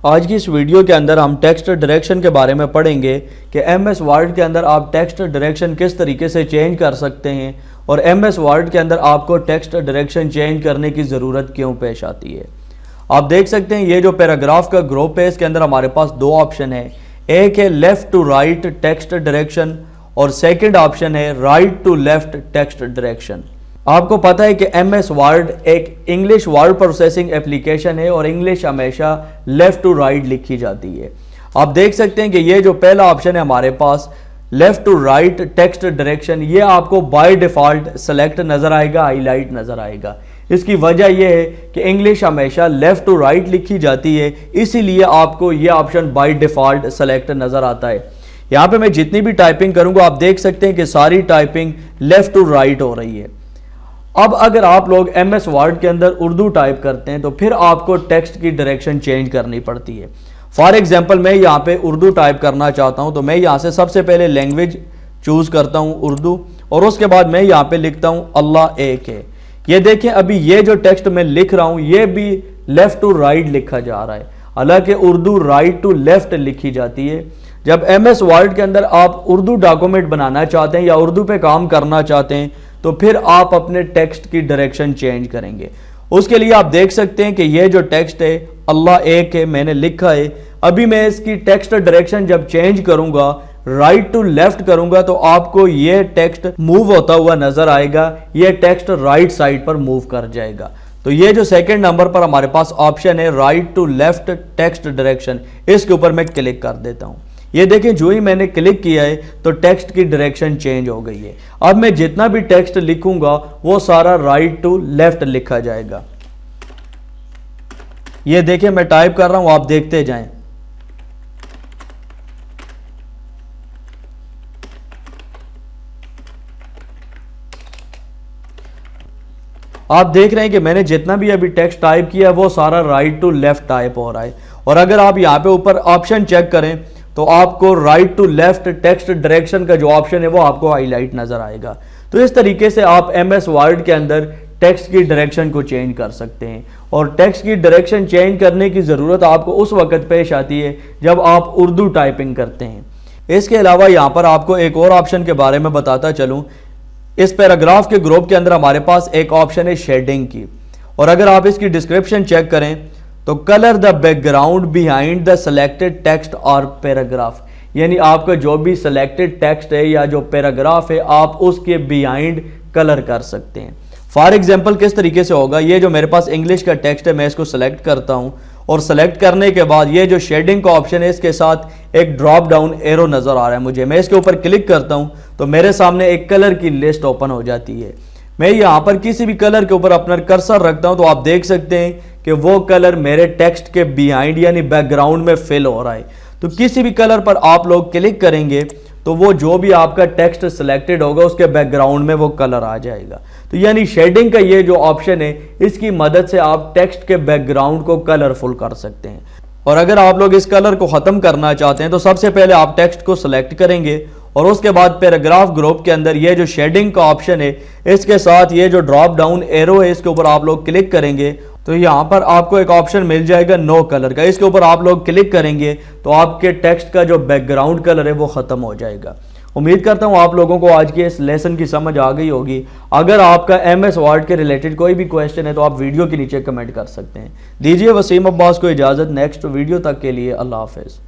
आज की इस वीडियो के अंदर हम टेक्स्ट डायरेक्शन के बारे में पढ़ेंगे कि एमएस वर्ड के अंदर आप टेक्स्ट डायरेक्शन किस तरीके से चेंज कर सकते हैं और एमएस वर्ड के अंदर आपको टेक्स्ट डायरेक्शन चेंज करने की ज़रूरत क्यों पेश आती है। आप देख सकते हैं ये जो पैराग्राफ का ग्रुप है इसके अंदर हमारे पास दो ऑप्शन है, एक है left to right text direction और सेकेंड ऑप्शन है right to left text direction. आपको पता है कि एमएस वर्ड एक इंग्लिश वर्ड प्रोसेसिंग एप्लीकेशन है और इंग्लिश हमेशा लेफ़्ट टू राइट लिखी जाती है। आप देख सकते हैं कि ये जो पहला ऑप्शन है हमारे पास left to right text direction, ये आपको बाय डिफ़ॉल्ट सेलेक्ट नज़र आएगा, हाईलाइट नज़र आएगा। इसकी वजह यह है कि इंग्लिश हमेशा लेफ़्ट टू राइट लिखी जाती है, इसीलिए आपको ये ऑप्शन बाय डिफ़ॉल्ट सेलेक्ट नज़र आता है। यहाँ पे मैं जितनी भी टाइपिंग करूँगा आप देख सकते हैं कि सारी टाइपिंग लेफ़्ट टू राइट हो रही है। अब अगर आप लोग एमएस वर्ड के अंदर उर्दू टाइप करते हैं तो फिर आपको टेक्स्ट की डायरेक्शन चेंज करनी पड़ती है। फॉर एग्जांपल मैं यहाँ पे उर्दू टाइप करना चाहता हूँ तो मैं यहाँ से सबसे पहले लैंग्वेज चूज़ करता हूँ उर्दू और उसके बाद मैं यहाँ पे लिखता हूँ अल्लाह एक है। ये देखें अभी ये जो टेक्स्ट मैं लिख रहा हूँ ये भी लेफ़्ट टू राइट लिखा जा रहा है, हालांकि उर्दू राइट टू लेफ़्ट लिखी जाती है। जब एमएस वर्ड के अंदर आप उर्दू डॉक्यूमेंट बनाना चाहते हैं या उर्दू पे काम करना चाहते हैं तो फिर आप अपने टेक्स्ट की डायरेक्शन चेंज करेंगे। उसके लिए आप देख सकते हैं कि ये जो टेक्स्ट है अल्लाह एक है मैंने लिखा है, अभी मैं इसकी टेक्स्ट डायरेक्शन जब चेंज करूंगा राइट टू लेफ्ट करूंगा तो आपको ये टेक्स्ट मूव होता हुआ नजर आएगा, ये टेक्स्ट राइट साइड पर मूव कर जाएगा। तो ये जो सेकंड नंबर पर हमारे पास ऑप्शन है right to left text direction, इसके ऊपर मैं क्लिक कर देता हूं। ये देखें जो ही मैंने क्लिक किया है तो टेक्स्ट की डायरेक्शन चेंज हो गई है। अब मैं जितना भी टेक्स्ट लिखूंगा वो सारा राइट टू लेफ्ट लिखा जाएगा। ये देखें मैं टाइप कर रहा हूं, आप देखते जाएं। आप देख रहे हैं कि मैंने जितना भी अभी टेक्स्ट टाइप किया है वो सारा राइट टू लेफ्ट टाइप हो रहा है। और अगर आप यहां पे ऊपर ऑप्शन चेक करें तो आपको right to left text direction का जो ऑप्शन है वो आपको हाईलाइट नजर आएगा। तो इस तरीके से आप एमएस वर्ड के अंदर टेक्स्ट की डायरेक्शन को चेंज कर सकते हैं। और टेक्स्ट की डायरेक्शन चेंज करने की ज़रूरत आपको उस वक्त पेश आती है जब आप उर्दू टाइपिंग करते हैं। इसके अलावा यहाँ पर आपको एक और ऑप्शन के बारे में बताता चलूँ। इस पैराग्राफ के ग्रुप के अंदर हमारे पास एक ऑप्शन है शेडिंग की, और अगर आप इसकी डिस्क्रिप्शन चेक करें तो colour the background behind the selected text और पैराग्राफ, यानी आपका जो भी सेलेक्टेड टेक्स्ट है या जो पैराग्राफ है आप उसके बिहाइंड कलर कर सकते हैं। फॉर एग्जांपल किस तरीके से होगा, ये जो मेरे पास इंग्लिश का टेक्स्ट है मैं इसको सेलेक्ट करता हूं और सेलेक्ट करने के बाद ये जो शेडिंग का ऑप्शन है इसके साथ एक ड्रॉप डाउन एरो नजर आ रहा है मुझे, मैं इसके ऊपर क्लिक करता हूं तो मेरे सामने एक कलर की लिस्ट ओपन हो जाती है। मैं यहाँ पर किसी भी कलर के ऊपर अपना कर्सर रखता हूं तो आप देख सकते हैं कि वो कलर मेरे टेक्स्ट के बिहाइंड यानी बैकग्राउंड में फिल हो रहा है। तो किसी भी कलर पर आप लोग क्लिक करेंगे तो वो जो भी आपका टेक्स्ट सिलेक्टेड होगा उसके बैकग्राउंड में वो कलर आ जाएगा। तो यानी शेडिंग का ये जो ऑप्शन है इसकी मदद से आप टेक्स्ट के बैकग्राउंड को कलरफुल कर सकते हैं। और अगर आप लोग इस कलर को ख़त्म करना चाहते हैं तो सबसे पहले आप टेक्स्ट को सिलेक्ट करेंगे और उसके बाद पैराग्राफ ग्रुप के अंदर ये जो शेडिंग का ऑप्शन है इसके साथ ये जो ड्रॉप डाउन एरो है इसके ऊपर आप लोग क्लिक करेंगे तो यहाँ पर आपको एक ऑप्शन मिल जाएगा नो कलर का, इसके ऊपर आप लोग क्लिक करेंगे तो आपके टेक्स्ट का जो बैकग्राउंड कलर है वो ख़त्म हो जाएगा। उम्मीद करता हूँ आप लोगों को आज के इस लेसन की समझ आ गई होगी। अगर आपका एमएस वर्ड के रिलेटेड कोई भी क्वेश्चन है तो आप वीडियो के नीचे कमेंट कर सकते हैं। दीजिए वसीम अब्बास को इजाज़त, नेक्स्ट वीडियो तक के लिए अल्लाह हाफ़िज़।